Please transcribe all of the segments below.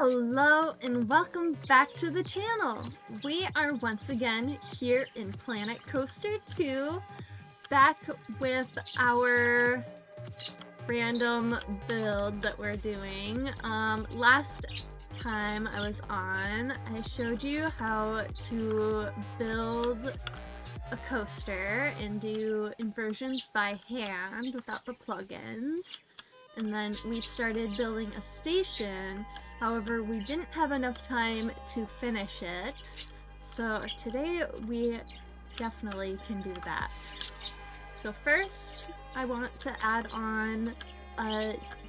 Hello and welcome back to the channel. We are once again here in Planet Coaster 2, back with our random build that we're doing. Last time I was on, I showed you how to build a coaster and do inversions by hand without the plugins. And then we started building a station. However, we didn't have enough time to finish it, so today we definitely can do that. So first, I want to add on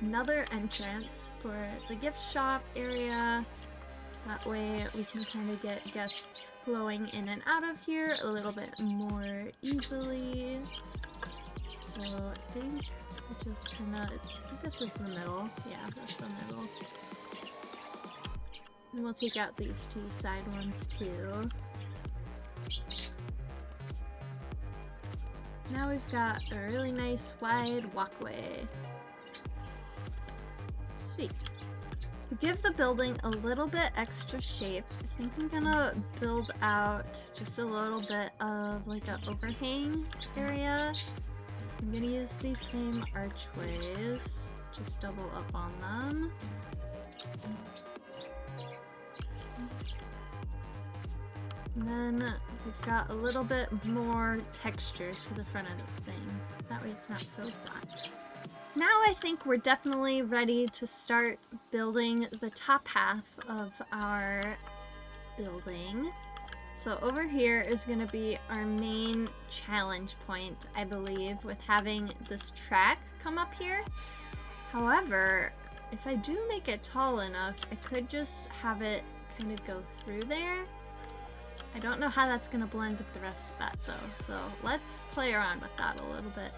another entrance for the gift shop area. That way we can kind of get guests flowing in and out of here a little bit more easily. So I think we're just gonna, I think this is the middle. Yeah, that's the middle. And we'll take out these two side ones too. Now we've got a really nice wide walkway. Sweet. To give the building a little bit extra shape, I think I'm gonna build out just a little bit of like an overhang area. So I'm gonna use these same archways, just double up on them. And then we've got a little bit more texture to the front of this thing. That way it's not so flat. Now I think we're definitely ready to start building the top half of our building. So over here is going to be our main challenge point, I believe, with having this track come up here. However, if I do make it tall enough, I could just have it kind of go through there. I don't know how that's going to blend with the rest of that though, so let's play around with that a little bit.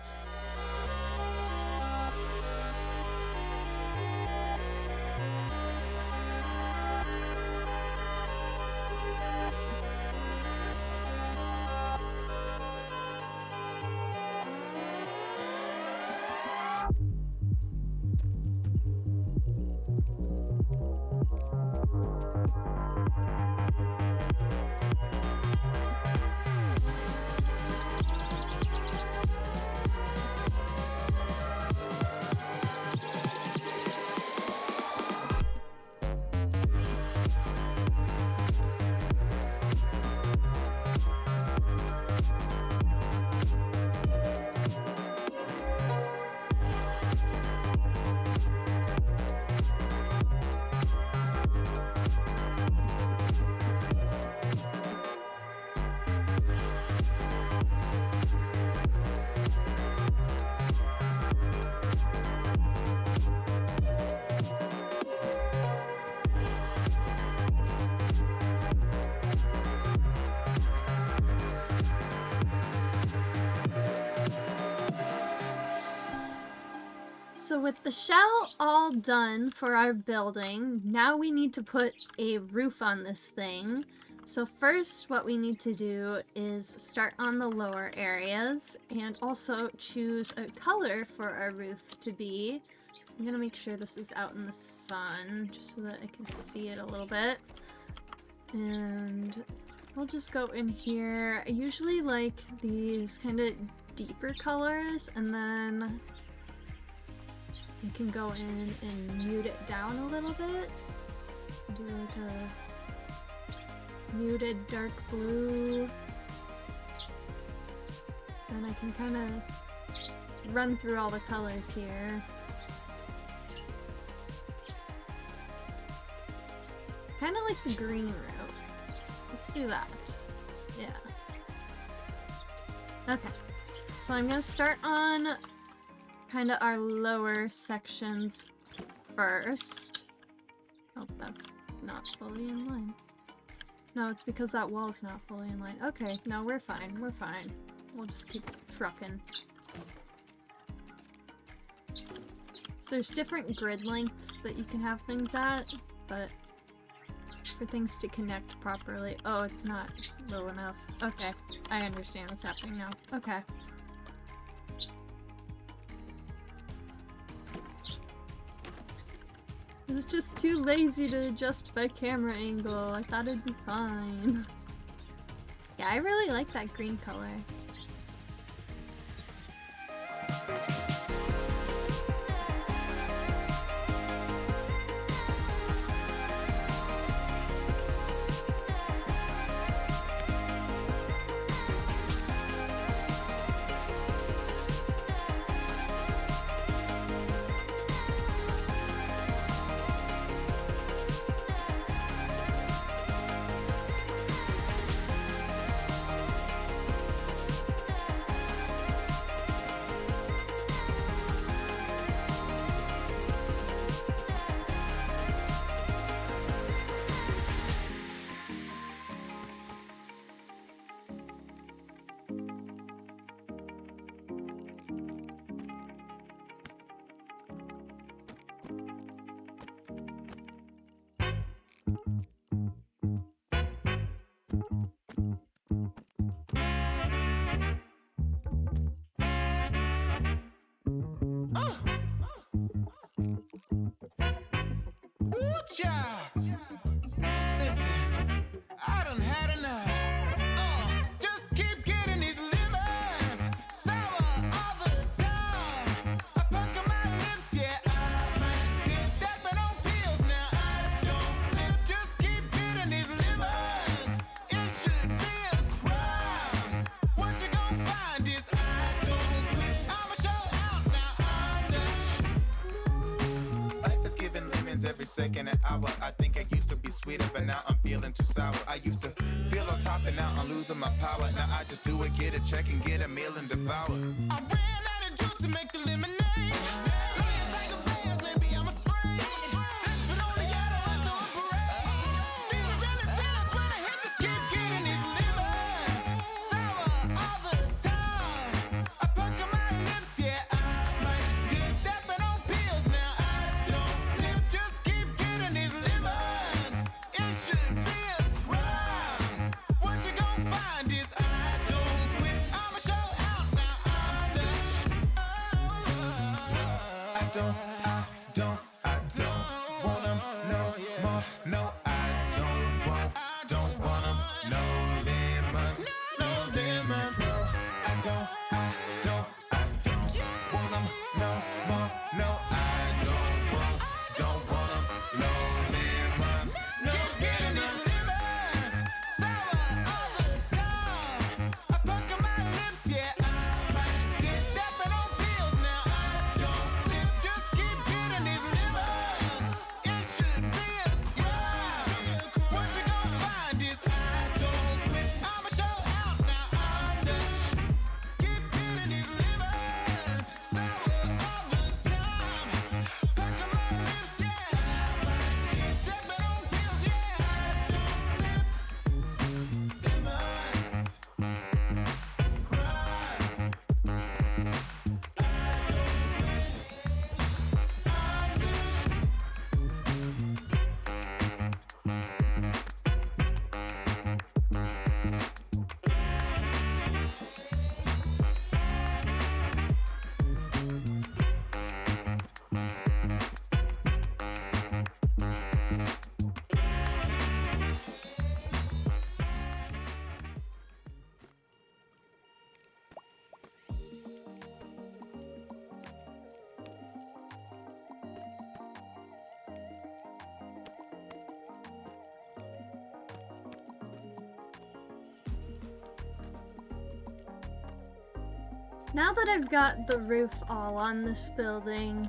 So with the shell all done for our building, now we need to put a roof on this thing. So first what we need to do is start on the lower areas and also choose a color for our roof to be. So I'm gonna make sure this is out in the sun just so that I can see it a little bit. And we'll just go in here. I usually like these kind of deeper colors, and then you can go in and mute it down a little bit. Do like a muted dark blue. And I can kind of run through all the colors here. Kind of like the green roof. Let's do that. Yeah. Okay. So I'm gonna start on kind of our lower sections first. Oh, that's not fully in line. No, it's because that wall's not fully in line. Okay, no, we're fine. We're fine. We'll just keep trucking. So there's different grid lengths that you can have things at, but for things to connect properly... Oh, it's not low enough. Okay, I understand what's happening now. Okay. was just too lazy to adjust my camera angle. I thought it'd be fine. Yeah, I really like that green color. I done had enough. Just keep getting these lemons sour all the time. I pucker my lips, yeah, I might get stepping on pills now. I don't slip, just keep getting these lemons. It should be a crime. What you gonna find is I don't quit. I'ma show out now. I'm the life is giving lemons every second and hour. I think I used to be sweeter, but now I'm feeling too sour. I used to feel on top and now I'm losing my power. Now I just do it, get a check and get a meal and devour. I ran out of juice to make the lemonade. Millions like a bass, maybe I'm afraid. That's but only I don't have to parade. Feel really fast when I hit the skip, getting these lemons sour all the time. I pucker my lips, yeah, I might get stepping on pills now. I don't slip, just keep getting these lemons. It should be a crime. What you gonna find is I don't quit. I'ma show out now. I'm the I don't want 'em no more. No, I don't want 'em no lemons. No lemons, no. I don't want 'em no more. No, I don't want 'em no lemons. No getting these lemons sour all the time. I pucker my lips, yeah, I might get stepping on pills now. I don't slip, just keep getting these lemons. It should be a crime. What you gonna find is I don't quit. I'ma show out now. I'm the keep getting these lemons sour all the time. Pucker my lips, yeah, I might get stepping on pills, yeah. I don't slip. Lemons, crime. Now that I've got the roof all on this building,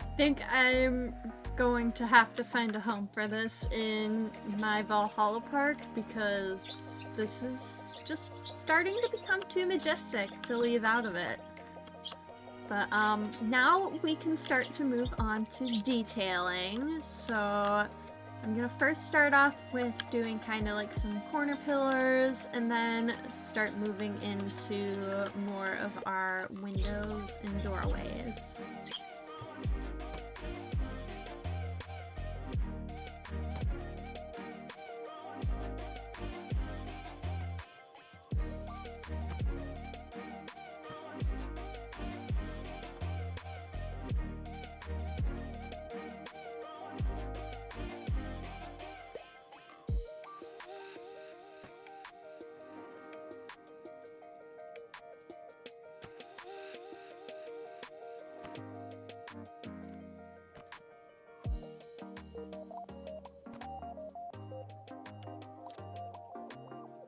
I think I'm going to have to find a home for this in my Valhalla park because this is just starting to become too majestic to leave out of it. But now we can start to move on to detailing. So I'm gonna first start off with doing kind of like some corner pillars and then start moving into more of our windows and doorways.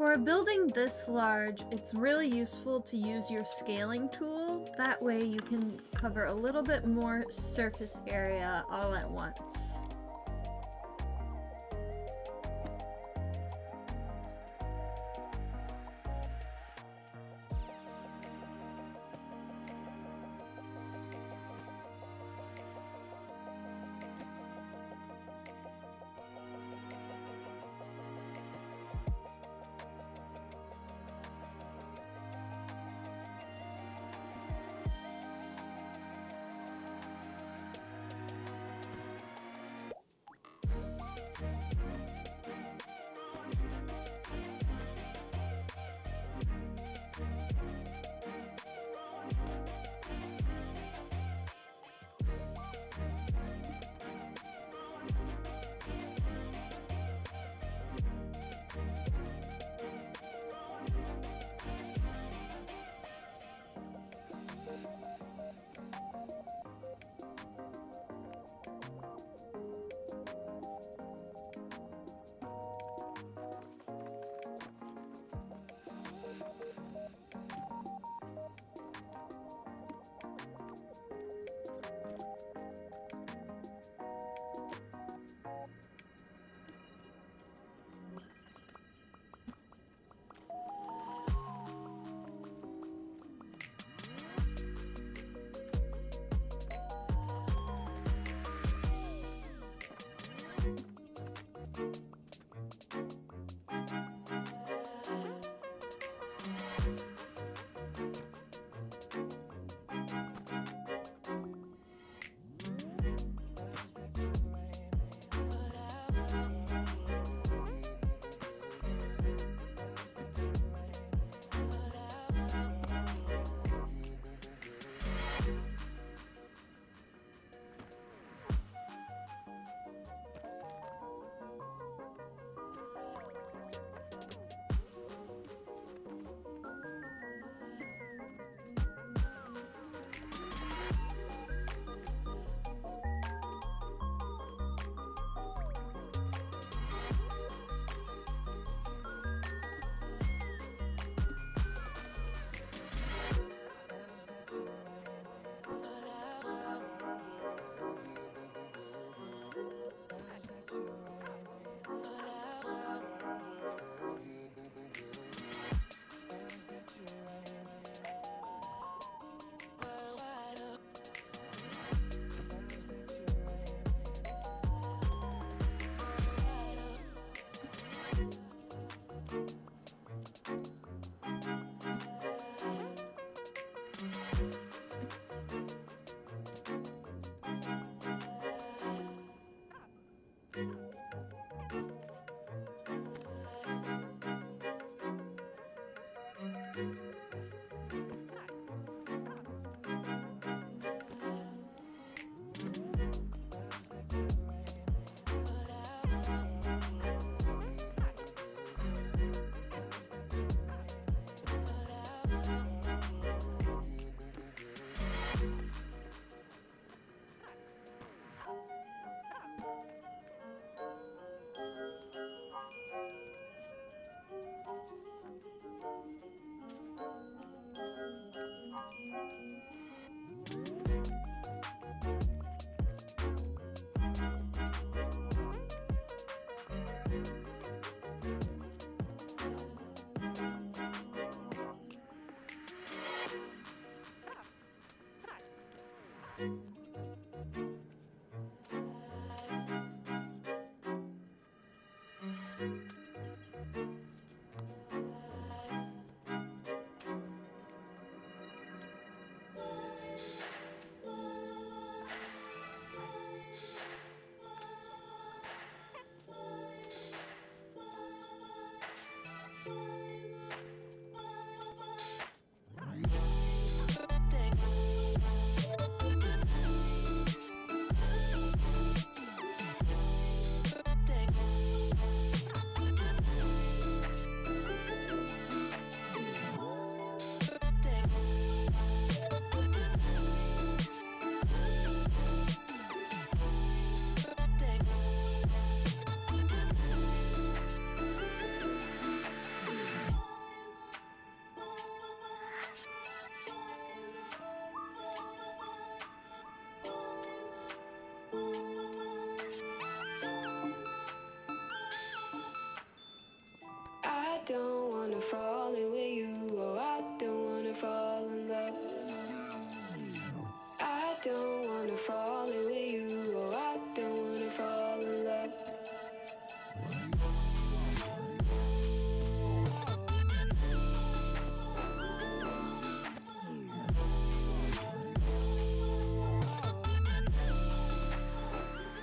For a building this large, it's really useful to use your scaling tool. That way you can cover a little bit more surface area all at once.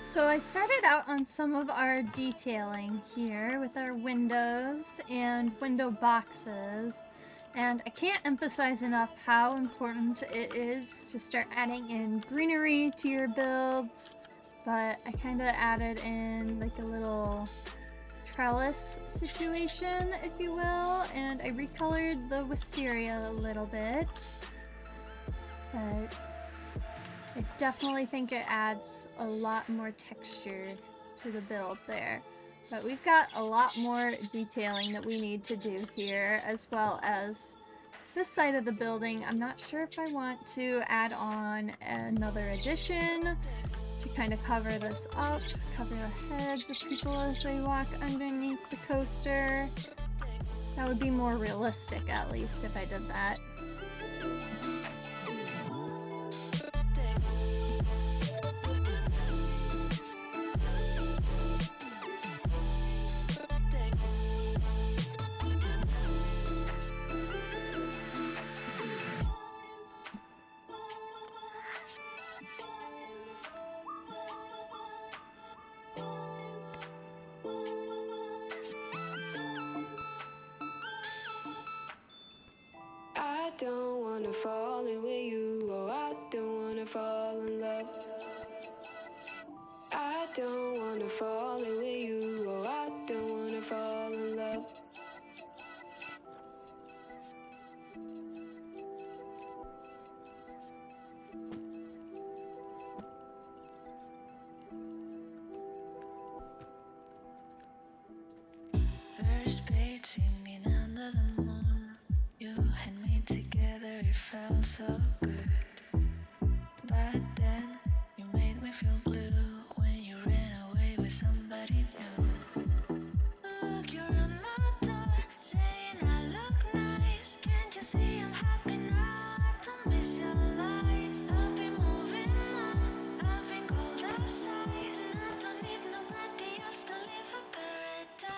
So I started out on some of our detailing here with our windows and window boxes, and I can't emphasize enough how important it is to start adding in greenery to your builds, but I kind of added in like a little trellis situation, if you will, and I recolored the wisteria a little bit, but I definitely think it adds a lot more texture to the build there. But we've got a lot more detailing that we need to do here, as well as this side of the building. I'm not sure if I want to add on another addition to kind of cover this up, cover the heads of people as they walk underneath the coaster. That would be more realistic, at least, if I did that. I don't wanna fall in with you, oh, I don't wanna fall in love. I don't wanna fall in with you, oh, I don't wanna fall in love. First page singing under the moon. You and me together, it felt so good. But then you made me feel blue when you ran away with somebody new. Look, you're at my door, saying I look nice. Can't you see I'm happy now? I don't miss your lies. I've been moving on, I've been cold outside, and I don't need nobody else to live a paradise.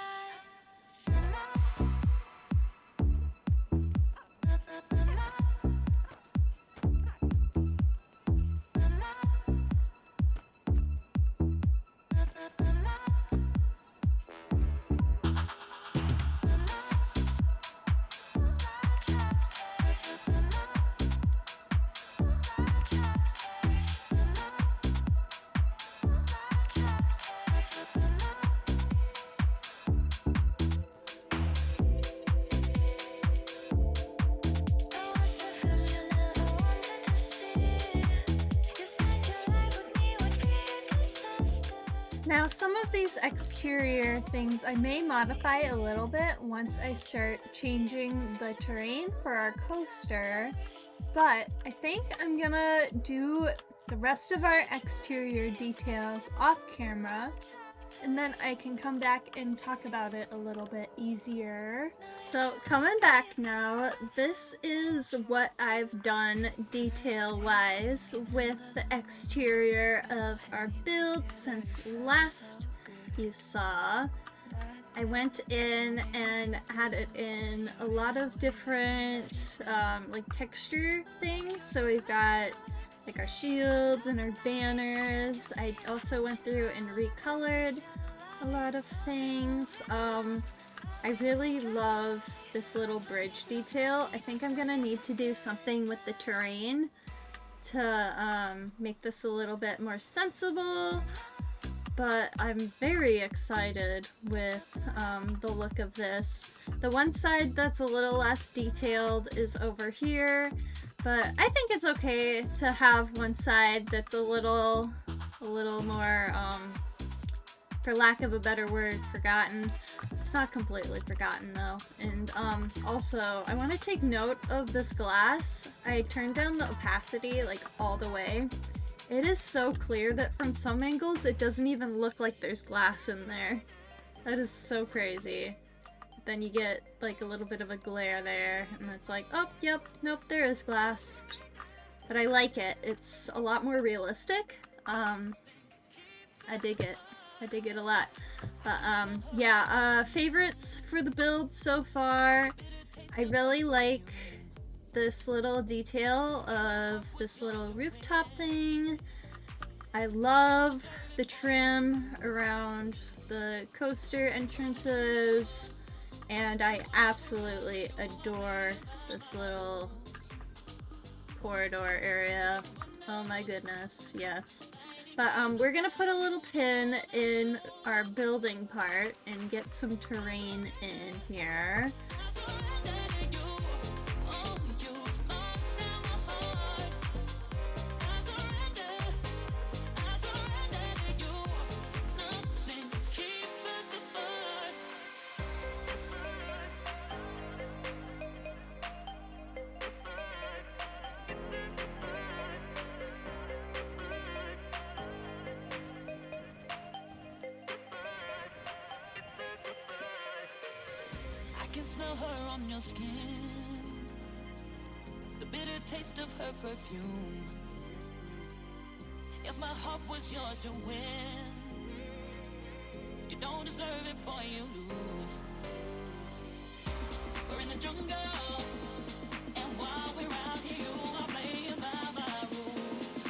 Now, some of these exterior things I may modify a little bit once I start changing the terrain for our coaster, but I think I'm gonna do the rest of our exterior details off camera, and then I can come back and talk about it a little bit easier. So coming back now, this is what I've done detail-wise with the exterior of our build since last you saw. I went in and added in a lot of different like texture things. So we've got like our shields and our banners. I also went through and recolored a lot of things. I really love this little bridge detail. I think I'm gonna need to do something with the terrain to make this a little bit more sensible, but I'm very excited with the look of this. The one side that's a little less detailed is over here, but I think it's okay to have one side that's a little more, for lack of a better word, forgotten. It's not completely forgotten though. And also, I want to take note of this glass. I turned down the opacity like all the way. It is so clear that from some angles it doesn't even look like there's glass in there. That is so crazy. Then you get like a little bit of a glare there, and it's like, oh, yep, nope, there is glass. But I like it. It's a lot more realistic. I dig it. I dig it a lot. But yeah, favorites for the build so far. I really like this little detail of this little rooftop thing. I love the trim around the coaster entrances, and I absolutely adore this little corridor area. Oh my goodness, yes. But we're gonna put a little pin in our building part and get some terrain in here. I can smell her on your skin, the bitter taste of her perfume. If my heart was yours to win, you don't deserve it, boy, you lose. We're in the jungle, and while we're out here, you are playing by my rules.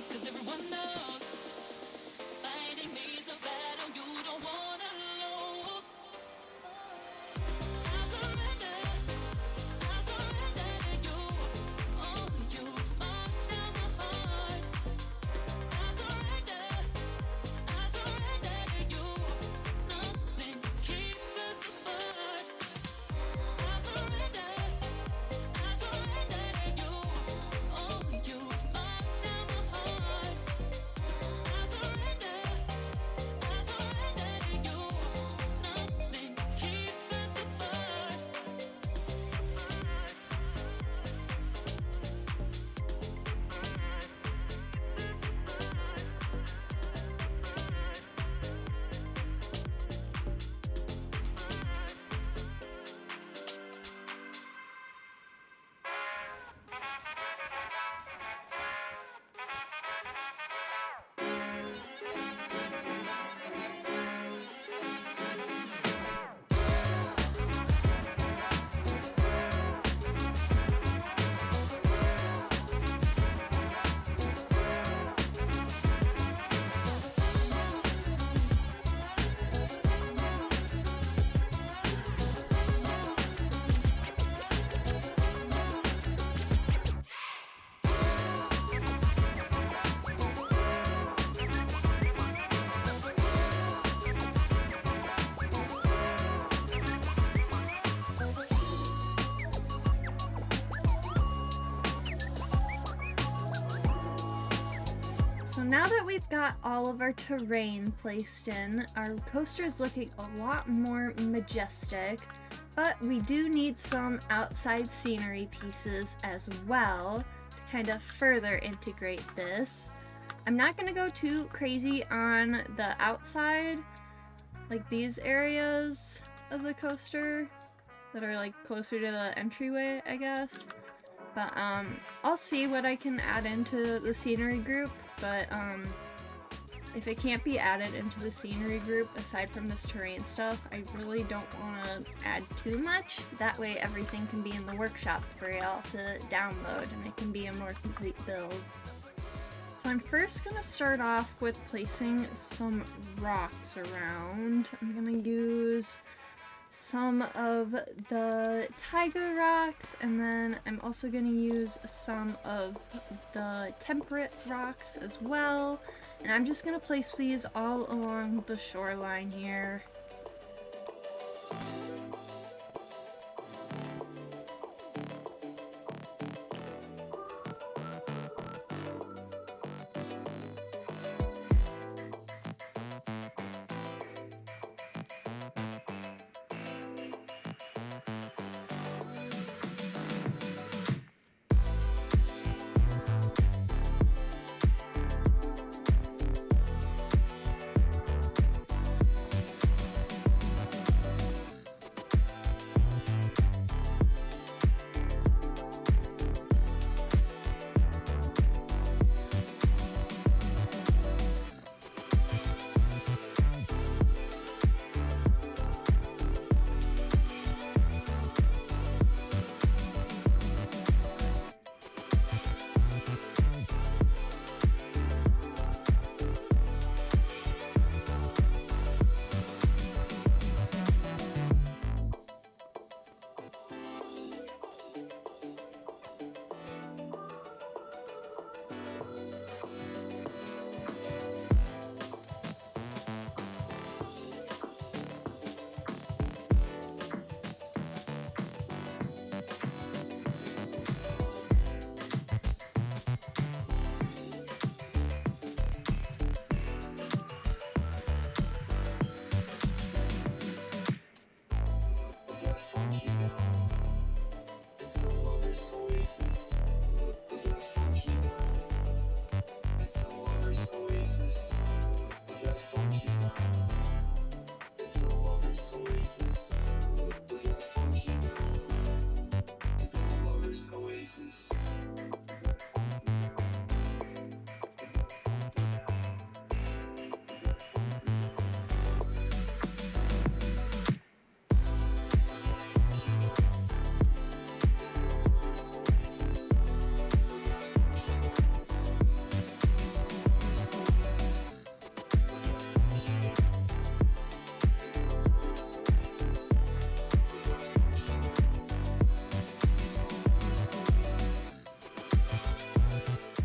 'Cause everyone knows fighting me's a battle you don't wanna lose. I surrender to you. Oh, you mark down my heart. I surrender to you. Nothing keeps us apart. I surrender to you. Oh, you mark down my heart. I surrender to you. Nothing keeps us apart. So now that we've got all of our terrain placed in, our coaster is looking a lot more majestic, but we do need some outside scenery pieces as well to kind of further integrate this. I'm not going to go too crazy on the outside, like these areas of the coaster that are like closer to the entryway, I guess. But I'll see what I can add into the scenery group, but if it can't be added into the scenery group aside from this terrain stuff, I really don't want to add too much. That way everything can be in the workshop for y'all to download and it can be a more complete build. So I'm first going to start off with placing some rocks around. I'm going to use some of the tiger rocks, and then I'm also going to use some of the temperate rocks as well, and I'm just going to place these all along the shoreline here.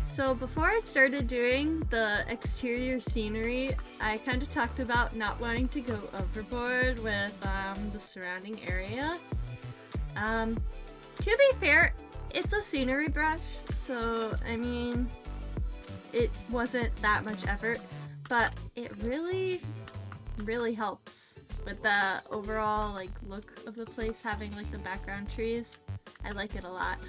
So before I started doing the exterior scenery, I kind of talked about not wanting to go overboard with the surrounding area. To be fair, it's a scenery brush, so I mean, it wasn't that much effort, but it really helps with the overall like look of the place, having like the background trees. I like it a lot.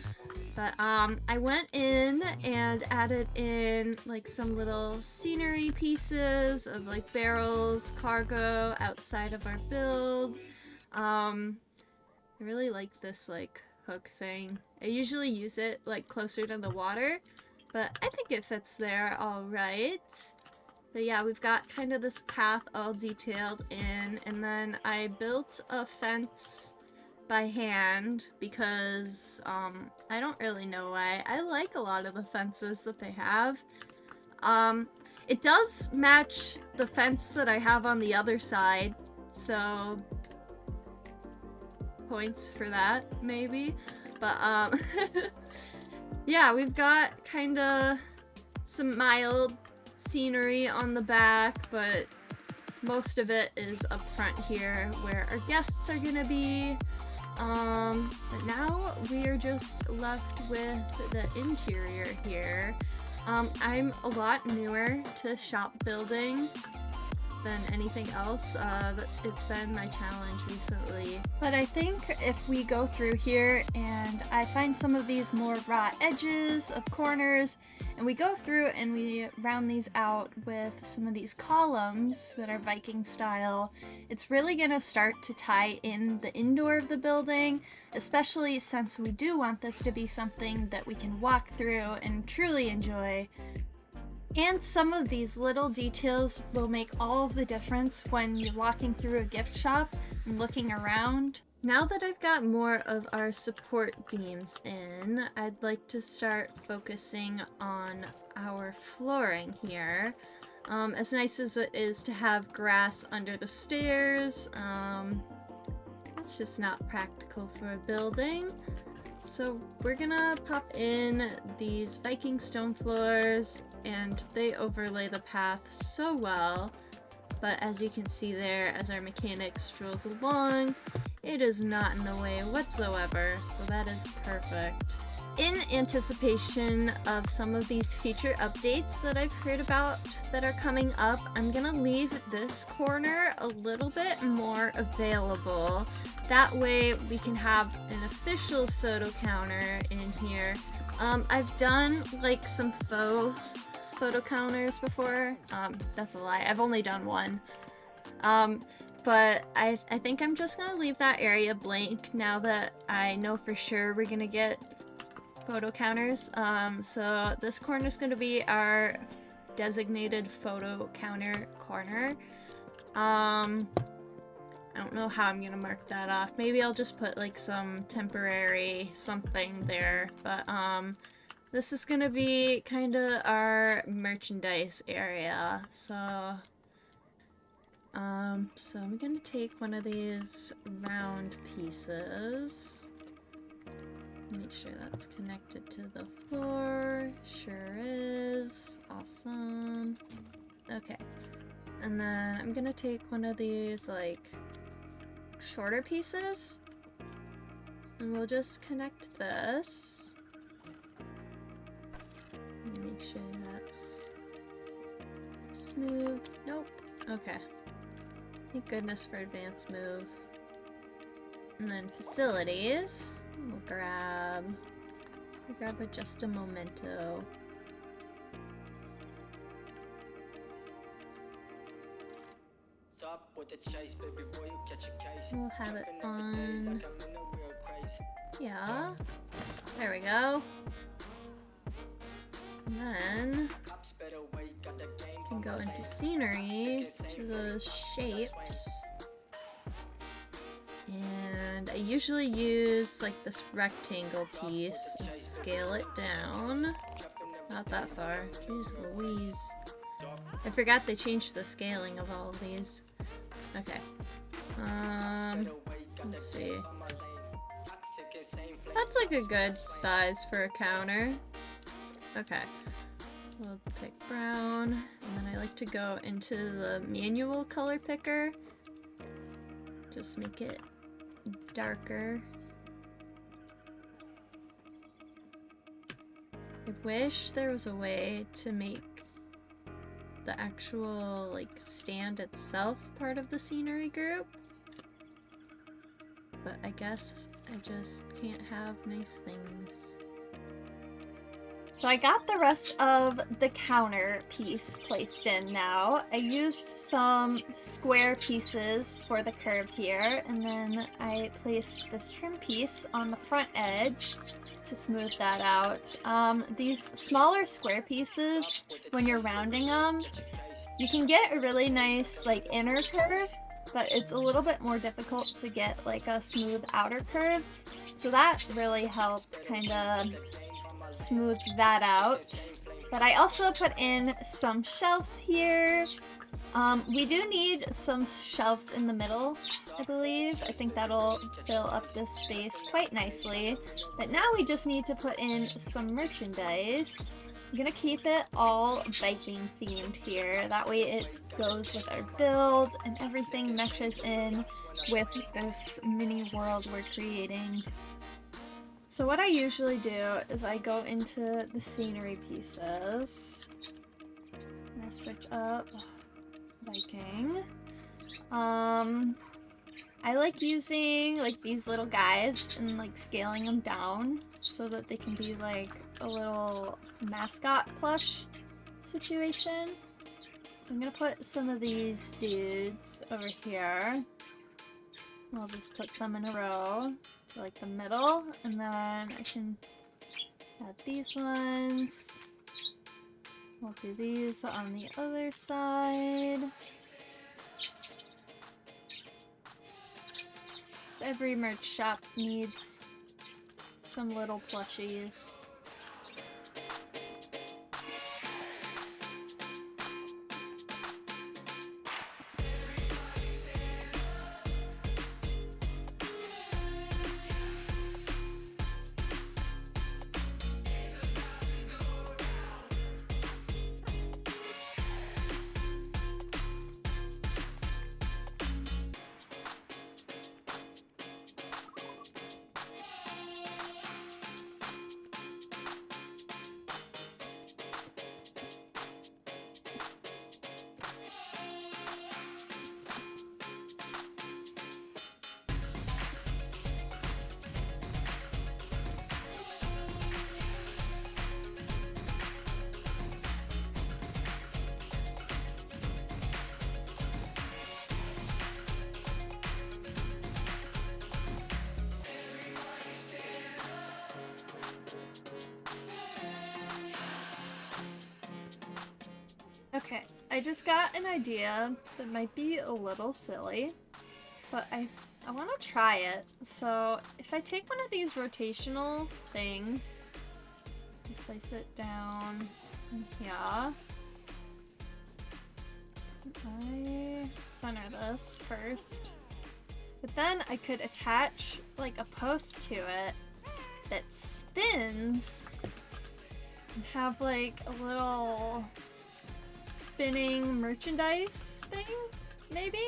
But I went in and added in like some little scenery pieces of like barrels, cargo outside of our build. I really like this like hook thing. I usually use it like closer to the water, but I think it fits there all right. But yeah, we've got kind of this path all detailed in, and then I built a fence by hand because I don't really know why. I like a lot of the fences that they have. It does match the fence that I have on the other side, so points for that maybe. But yeah, we've got kind of some mild scenery on the back, but most of it is up front here where our guests are gonna be. But now we are just left with the interior here. I'm a lot newer to shop building than anything else. It's been my challenge recently. But I think if we go through here and I find some of these more raw edges of corners, and we go through and we round these out with some of these columns that are Viking style, it's really gonna start to tie in the indoor of the building, especially since we do want this to be something that we can walk through and truly enjoy. And some of these little details will make all of the difference when you're walking through a gift shop and looking around. Now that I've got more of our support beams in, I'd like to start focusing on our flooring here. As nice as it is to have grass under the stairs, it's just not practical for a building. So we're gonna pop in these Viking stone floors, and they overlay the path so well. But as you can see there, as our mechanic strolls along, it is not in the way whatsoever, so that is perfect. In anticipation of some of these feature updates that I've heard about that are coming up, I'm gonna leave this corner a little bit more available. That way we can have an official photo counter in here. I've done like some faux photo counters before. That's a lie. I've only done one. But I think I'm just gonna leave that area blank now that I know for sure we're gonna get photo counters. So this corner is gonna be our designated photo counter corner. I don't know how I'm gonna mark that off. Maybe I'll just put like some temporary something there, but this is gonna be kind of our merchandise area. So I'm gonna take one of these round pieces, make sure that's connected to the floor. Sure is. Awesome. Okay, and then I'm gonna take one of these like shorter pieces, and we'll just connect this. Make sure that's smooth. Nope. Okay. Thank goodness for advanced move. And then facilities. We'll grab I grab just a memento. We'll have it on. Yeah. There we go. And then can go into scenery to those shapes. And I usually use like this rectangle piece and scale it down. Not that far. Jeez Louise. I forgot they changed the scaling of all of these. Okay. Let's see. That's like a good size for a counter. Okay. We'll pick brown, and then I like to go into the manual color picker. Just make it darker. I wish there was a way to make the actual like stand itself part of the scenery group, but I guess I just can't have nice things. So I got the rest of the counter piece placed in now. I used some square pieces for the curve here, and then I placed this trim piece on the front edge to smooth that out. These smaller square pieces, when you're rounding them, you can get a really nice like inner curve, but it's a little bit more difficult to get like a smooth outer curve. So that really helped kind of smooth that out. But I also put in some shelves here. We do need some shelves in the middle, I believe. I think that'll fill up this space quite nicely. But now we just need to put in some merchandise. I'm gonna keep it all Viking themed here. That way it goes with our build and everything meshes in with this mini world we're creating. So what I usually do is I go into the scenery pieces and I search up Viking. I like using like these little guys and like scaling them down so that they can be like a little mascot plush situation. So I'm gonna put some of these dudes over here. I'll just put some in a row to like the middle, and then I can add these ones. We'll do these on the other side. So every merch shop needs some little plushies. Okay, I just got an idea that might be a little silly, but I want to try it. So if I take one of these rotational things and place it down in here, I center this first, but then I could attach like a post to it that spins and have like a little spinning merchandise thing, maybe?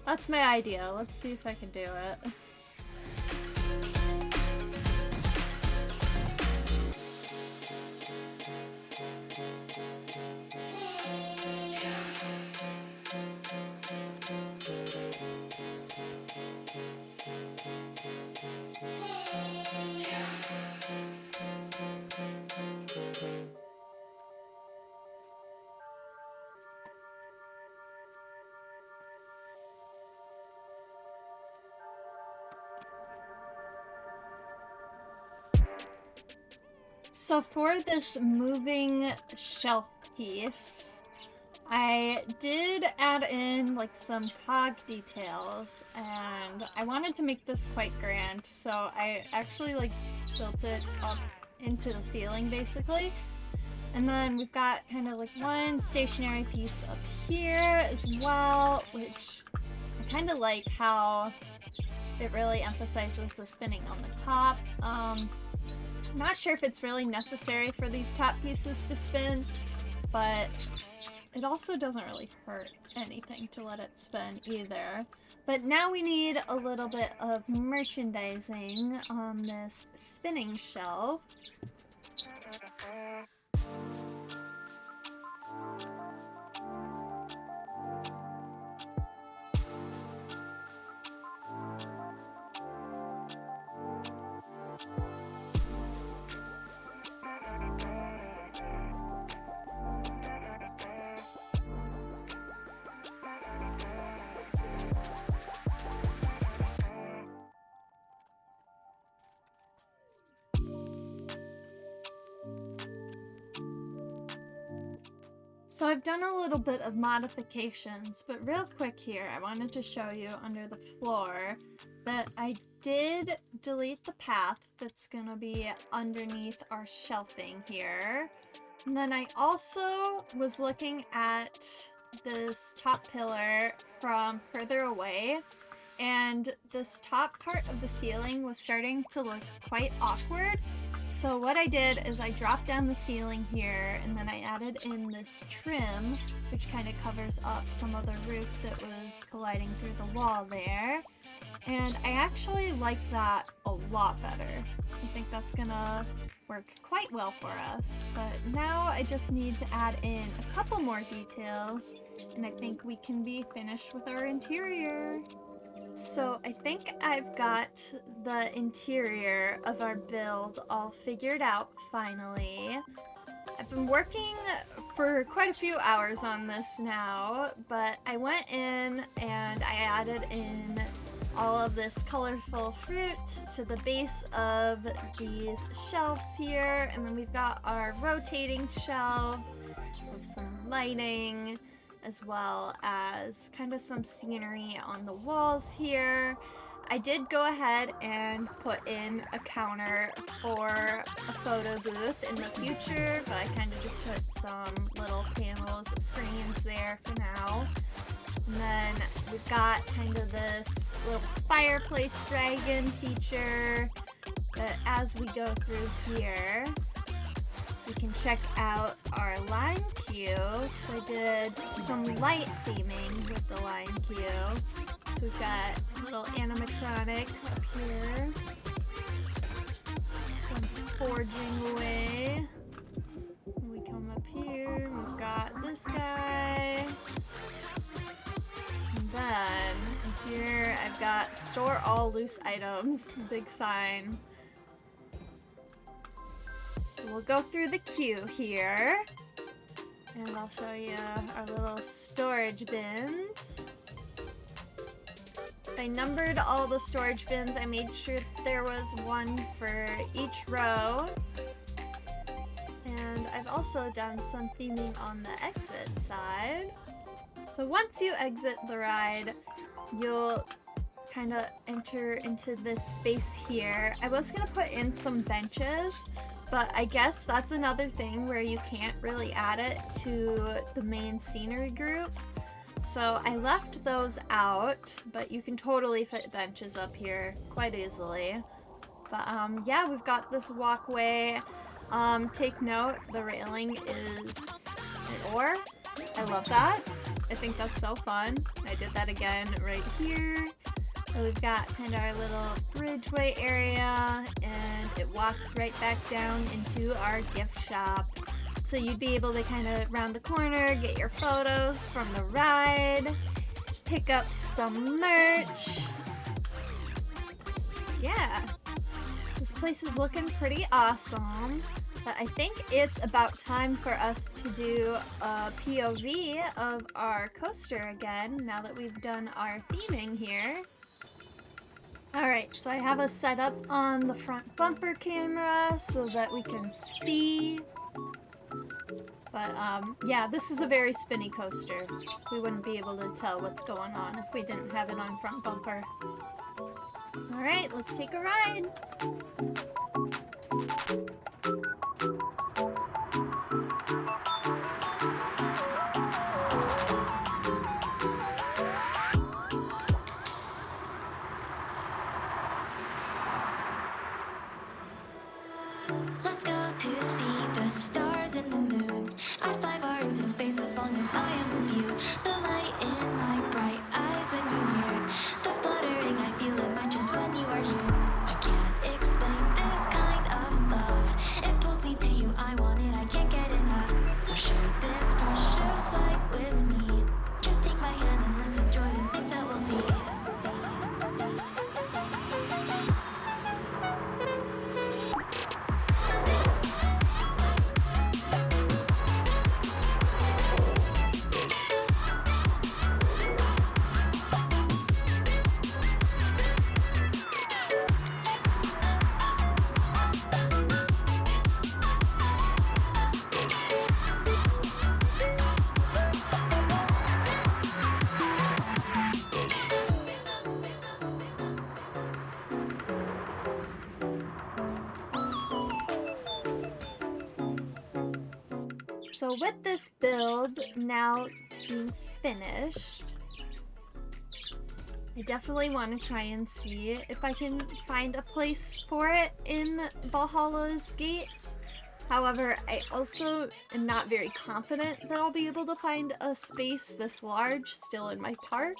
That's my idea. Let's see if I can do it. So for this moving shelf piece, I did add in like some cog details, and I wanted to make this quite grand, so I actually like built it up into the ceiling basically. And then we've got kind of like one stationary piece up here as well, which I kind of like how it really emphasizes the spinning on the top. I'm not sure if it's really necessary for these top pieces to spin, but it also doesn't really hurt anything to let it spin either. But now we need a little bit of merchandising on this spinning shelf. So I've done a little bit of modifications, but real quick here, I wanted to show you under the floor that I did delete the path that's gonna be underneath our shelving here. And then I also was looking at this top pillar from further away, and this top part of the ceiling was starting to look quite awkward. So what I did is I dropped down the ceiling here, and then I added in this trim, which kind of covers up some of the roof that was colliding through the wall there. And I actually like that a lot better. I think that's gonna work quite well for us. But now I just need to add in a couple more details, and I think we can be finished with our interior. So I think I've got the interior of our build all figured out finally. I've been working for quite a few hours on this now, but I went in and I added in all of this colorful fruit to the base of these shelves here, and then we've got our rotating shelf with some lighting, as well as kind of some scenery on the walls here. I did go ahead and put in a counter for a photo booth in the future, but I kind of just put some little panels of screens there for now. And then we've got kind of this little fireplace dragon feature, but as we go through here, we can check out our line queue. So I did some light theming with the line queue. So we've got a little animatronic up here. Some forging away. And we come up here, we've got this guy. And then here I've got store all loose items, big sign. We'll go through the queue here, and I'll show you our little storage bins. I numbered all the storage bins. I made sure there was one for each row. And I've also done some theming on the exit side. So once you exit the ride, you'll kind of enter into this space here. I was gonna put in some benches, but I guess that's another thing where you can't really add it to the main scenery group. So I left those out, but you can totally fit benches up here quite easily. But yeah, we've got this walkway. Take note, the railing is an oar. I love that. I think that's so fun. I did that again right here. So we've got kind of our little bridgeway area, and it walks right back down into our gift shop. So you'd be able to kind of round the corner, get your photos from the ride, pick up some merch. Yeah, this place is looking pretty awesome. But I think it's about time for us to do a POV of our coaster again, now that we've done our theming here. Alright, so I have us set up on the front bumper camera so that we can see. But, yeah, this is a very spinny coaster. We wouldn't be able to tell what's going on if we didn't have it on front bumper. Alright, let's take a ride. Let's go to see the stars and the moon. I'd fly far into space as long as I am with you. The light in my bright eyes when you're near. The fluttering I feel in my chest when you are here. I can't explain this kind of love. It pulls me to you, I want it, I can't get enough. So share this precious light with me. Just take my hand and let's enjoy the things that we'll see. So with this build now being finished, I definitely want to try and see if I can find a place for it in Valhalla's gates. However, I also am not very confident that I'll be able to find a space this large still in my park.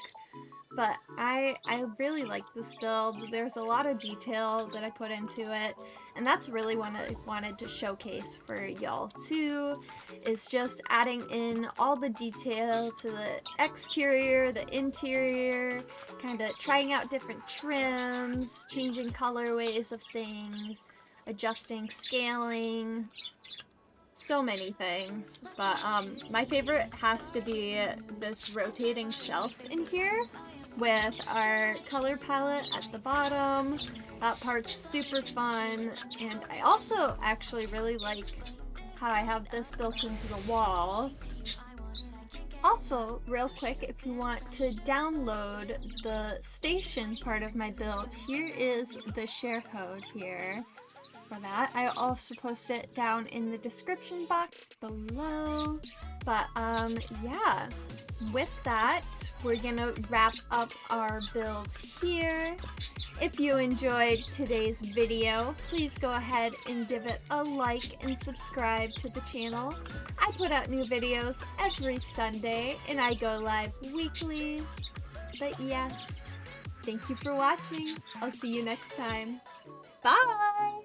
But I really like this build. There's a lot of detail that I put into it, and that's really what I wanted to showcase for y'all too, is just adding in all the detail to the exterior, the interior, kind of trying out different trims, changing colorways of things, adjusting scaling, so many things. But my favorite has to be this rotating shelf in here with our color palette at the bottom. That part's super fun, and I also actually really like how I have this built into the wall. Also, real quick, if you want to download the station part of my build, here is the share code here for that. I also post it down in the description box below. But yeah, with that, we're gonna wrap up our build here. If you enjoyed today's video, please go ahead and give it a like and subscribe to the channel. I put out new videos every Sunday and I go live weekly. But yes, thank you for watching. I'll see you next time. Bye!